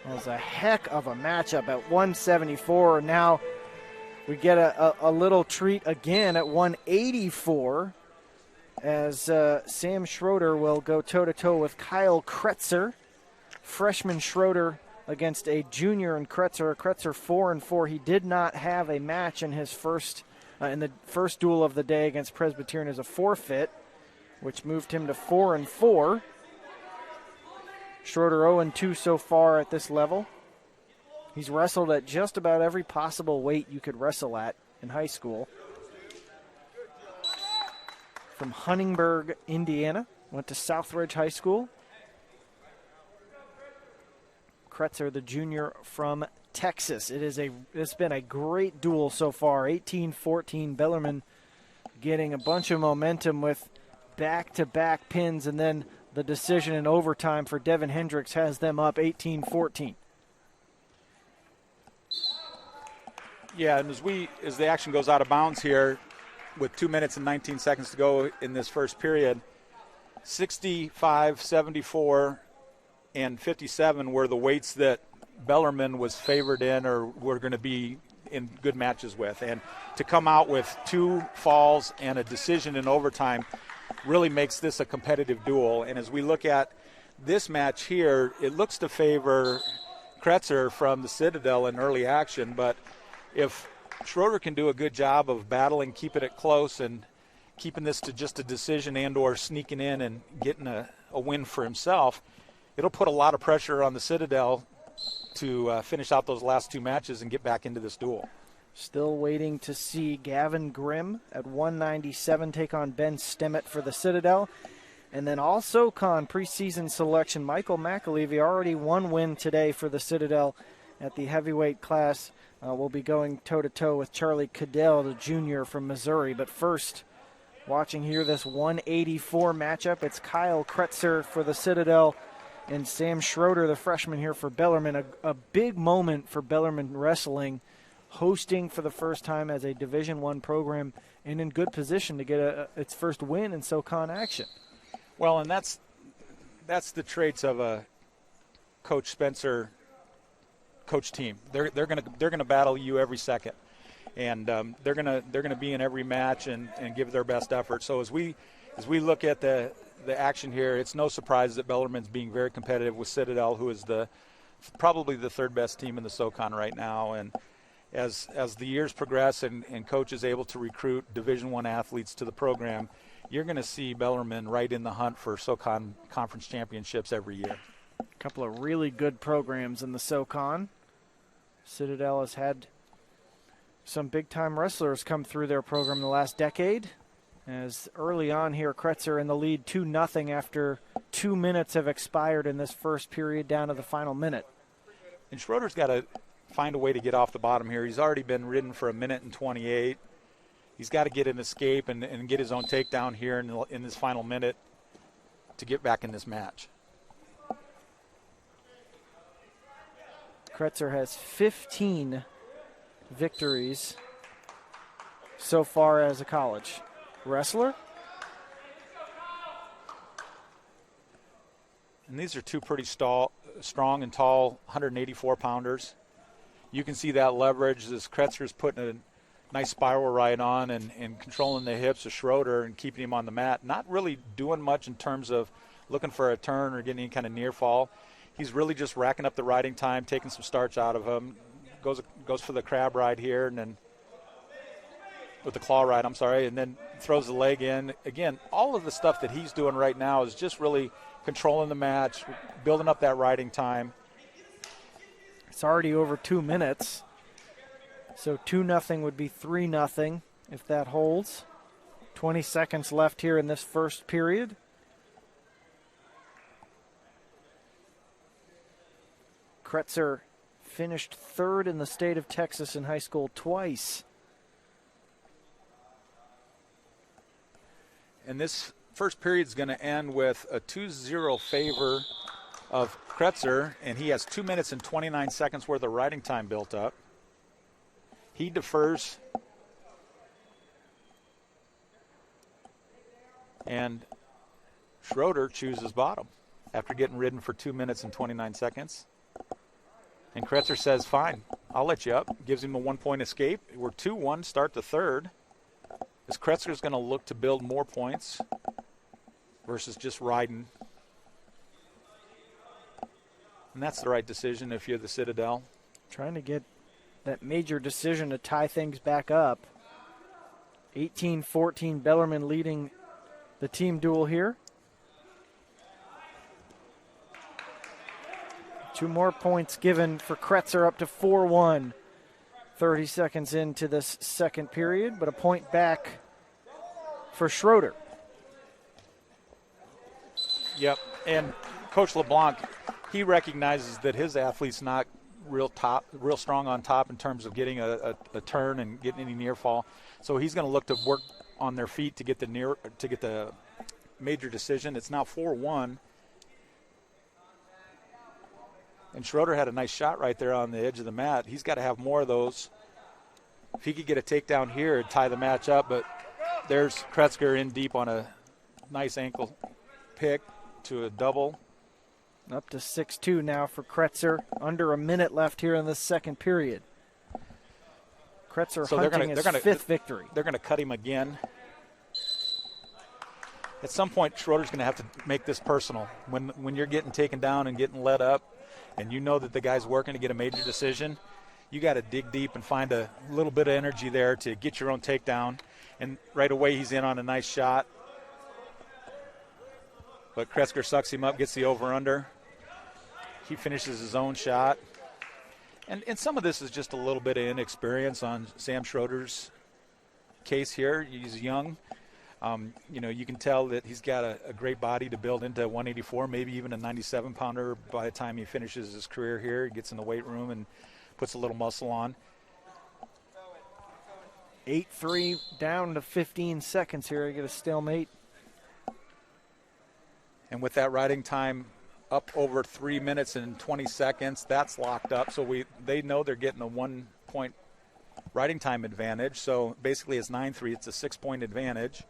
It was a heck of a matchup at 174. Now we get a little treat again at 184 as Sam Schroeder will go toe-to-toe with Kyle Kretzer. Freshman Schroeder against a junior in Kretzer. Kretzer 4-4. He did not have a match in his in the first duel of the day against Presbyterian as a forfeit, which moved him to 4-4. Schroeder 0-2 so far at this level. He's wrestled at just about every possible weight you could wrestle at in high school. From Huntingburg, Indiana, went to Southridge High School. Kretzer, the junior from Texas. It's been a great duel so far. 18-14. Bellarmine getting a bunch of momentum with back-to-back pins, and then the decision in overtime for Devin Hendricks has them up 18-14. Yeah, and as the action goes out of bounds here, with 2 minutes and 19 seconds to go in this first period, 65, 74, and 57 were the weights that Bellarmine was favored in or were going to be in good matches with. And to come out with 2 falls and a decision in overtime really makes this a competitive duel. And as we look at this match here, it looks to favor Kretzer from the Citadel in early action. But if Schroeder can do a good job of battling, keeping it close, and keeping this to just a decision and or sneaking in and getting a win for himself, it'll put a lot of pressure on the Citadel to finish out those last 2 matches and get back into this duel. Still waiting to see Gavin Grimm at 197 take on Ben Stemmet for the Citadel. And then also preseason selection, Michael McAlevey, already 1 win today for the Citadel at the heavyweight class. Will be going toe-to-toe with Charlie Cadell, the junior from Missouri. But first, watching here this 184 matchup, it's Kyle Kretzer for the Citadel and Sam Schroeder, the freshman here for Bellarmine. A big moment for Bellarmine Wrestling, hosting for the first time as a Division I program and in good position to get its first win in SoCon action. Well, and that's the traits of a Coach Spencer coach team. They're gonna battle you every second, and they're gonna be in every match and give their best effort. So as we look at the action here, it's no surprise that Bellarmine's being very competitive with Citadel, who is probably the 3rd best team in the SoCon right now. And as the years progress and coach is able to recruit Division I athletes to the program, you're going to see Bellarmine right in the hunt for SoCon conference championships every year. A couple of really good programs in the SoCon. Citadel has had some big-time wrestlers come through their program in the last decade. As early on here, Kretzer in the lead 2-0 after 2 minutes have expired in this first period down to the final minute. And Schroeder's got to find a way to get off the bottom here. He's already been ridden for 1 minute and 28. He's got to get an escape and get his own takedown here in this final minute to get back in this match. Kretzer has 15 victories so far as a college wrestler. And these are 2 pretty strong and tall 184-pounders. You can see that leverage as Kretzer's putting a nice spiral right on and controlling the hips of Schroeder and keeping him on the mat. Not really doing much in terms of looking for a turn or getting any kind of near fall. He's really just racking up the riding time, taking some starch out of him. Goes for the crab ride here, and then with the claw ride, and then throws the leg in. Again, all of the stuff that he's doing right now is just really controlling the match, building up that riding time. It's already over 2 minutes. So 2-0 would be 3-0 if that holds. 20 seconds left here in this first period. Kretzer finished 3rd in the state of Texas in high school twice. And this first period is going to end with a 2-0 favor of Kretzer, and he has 2 minutes and 29 seconds worth of riding time built up. He defers, and Schroeder chooses bottom after getting ridden for 2 minutes and 29 seconds. And Kretzer says, fine, I'll let you up. Gives him a 1-point escape. We're 2-1, start the third. As Kretzer's going to look to build more points versus just riding. And that's the right decision if you're the Citadel. Trying to get that major decision to tie things back up. 18-14, Bellarmine leading the team duel here. 2 more points given for Kretzer, up to 4-1. 30 seconds into this second period, but a point back for Schroeder. Yep, and Coach LeBlanc, he recognizes that his athlete's not real strong on top in terms of getting a turn and getting any near fall. So he's going to look to work on their feet to get the major decision. It's now 4-1. And Schroeder had a nice shot right there on the edge of the mat. He's got to have more of those. If he could get a takedown here, it'd tie the match up. But there's Kretzer in deep on a nice ankle pick to a double. Up to 6-2 now for Kretzer. Under a minute left here in the second period. Kretzer hunting his fifth victory. They're going to cut him again. At some point, Schroeder's going to have to make this personal. When you're getting taken down and getting let up, and you know that the guy's working to get a major decision, you got to dig deep and find a little bit of energy there to get your own takedown. And right away, he's in on a nice shot. But Kretzer sucks him up, gets the over-under. He finishes his own shot. And some of this is just a little bit of inexperience on Sam Schroeder's case here. He's young. You can tell that he's got a great body to build into 184, maybe even a 97-pounder by the time he finishes his career here. He gets in the weight room and puts a little muscle on. 8-3 down to 15 seconds here. I get a stalemate. And with that riding time up over 3 minutes and 20 seconds, that's locked up. So they know they're getting a 1-point riding time advantage. So basically it's 9-3. It's a 6-point advantage.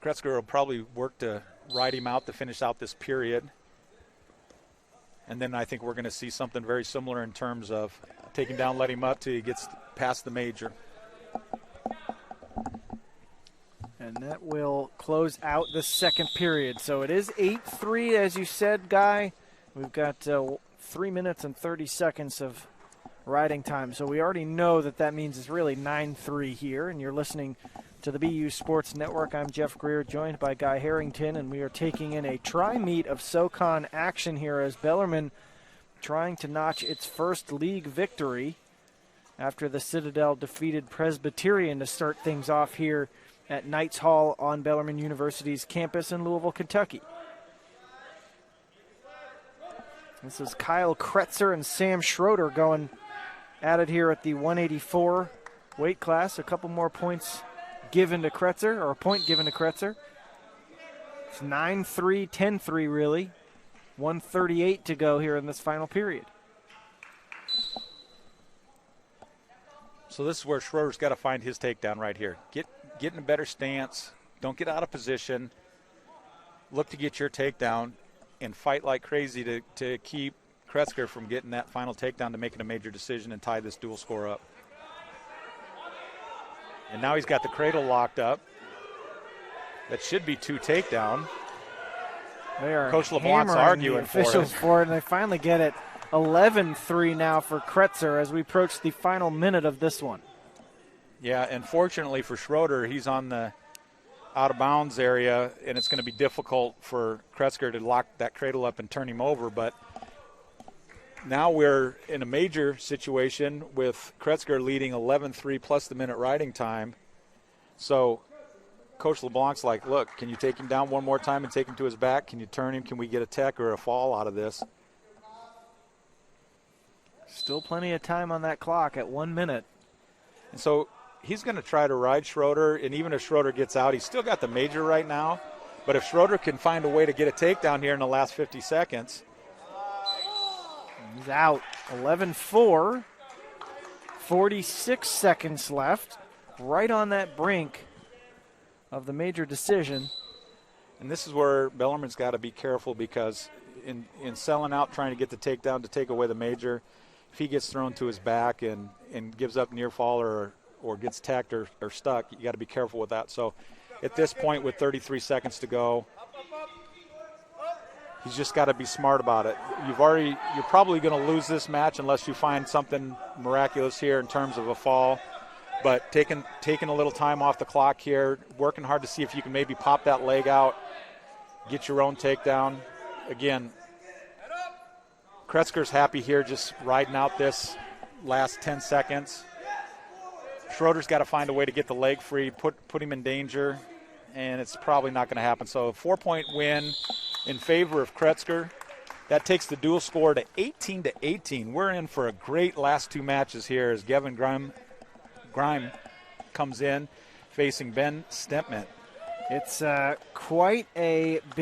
Kretzer will probably work to ride him out to finish out this period. And then I think we're going to see something very similar in terms of taking down, let him up till he gets past the major. And that will close out the second period. So it is 8-3, as you said, Guy. We've got 3 minutes and 30 seconds of riding time. So we already know that means it's really 9-3 here. And you're listening to the BU Sports Network. I'm Jeff Greer, joined by Guy Harrington, and we are taking in a tri-meet of SoCon action here as Bellarmine trying to notch its first league victory after the Citadel defeated Presbyterian to start things off here at Knights Hall on Bellarmine University's campus in Louisville, Kentucky. This is Kyle Kretzer and Sam Schroeder going at it here at the 184 weight class. A couple more points given to Kretzer, or a point given to Kretzer. It's 9-3, 10-3 really. 1:38 to go here in this final period. So this is where Schroeder's got to find his takedown right here. Get in a better stance. Don't get out of position. Look to get your takedown and fight like crazy to keep Kretzer from getting that final takedown to making a major decision and tie this dual score up. And now he's got the cradle locked up. That should be 2 takedown. They are Coach LeBlanc's arguing for it, and they finally get it. 11-3 now for Kretzer as we approach the final minute of this one. Yeah, and fortunately for Schroeder, he's on the out-of-bounds area, and it's going to be difficult for Kretzer to lock that cradle up and turn him over. But now we're in a major situation with Kretzer leading 11-3 plus the minute riding time. So Coach LeBlanc's like, look, can you take him down one more time and take him to his back? Can you turn him? Can we get a tech or a fall out of this? Still plenty of time on that clock at 1 minute. And so he's going to try to ride Schroeder, and even if Schroeder gets out, he's still got the major right now. But if Schroeder can find a way to get a takedown here in the last 50 seconds. He's out. 11-4. 46 seconds left. Right on that brink of the major decision. And this is where Bellarmine's got to be careful because in selling out, trying to get the takedown to take away the major. If he gets thrown to his back and gives up near fall or gets tacked or stuck, you got to be careful with that. So at this point with 33 seconds to go, he's just got to be smart about it. You're probably going to lose this match unless you find something miraculous here in terms of a fall. But taking a little time off the clock here, working hard to see if you can maybe pop that leg out, get your own takedown. Again, Kretzer's happy here, just riding out this last 10 seconds. Schroeder's got to find a way to get the leg free, put him in danger, and it's probably not going to happen. So a 4-point win in favor of Kretzer. That takes the dual score to 18-18. We're in for a great last two matches here as Gavin Grime comes in facing Ben Stempment. It's quite a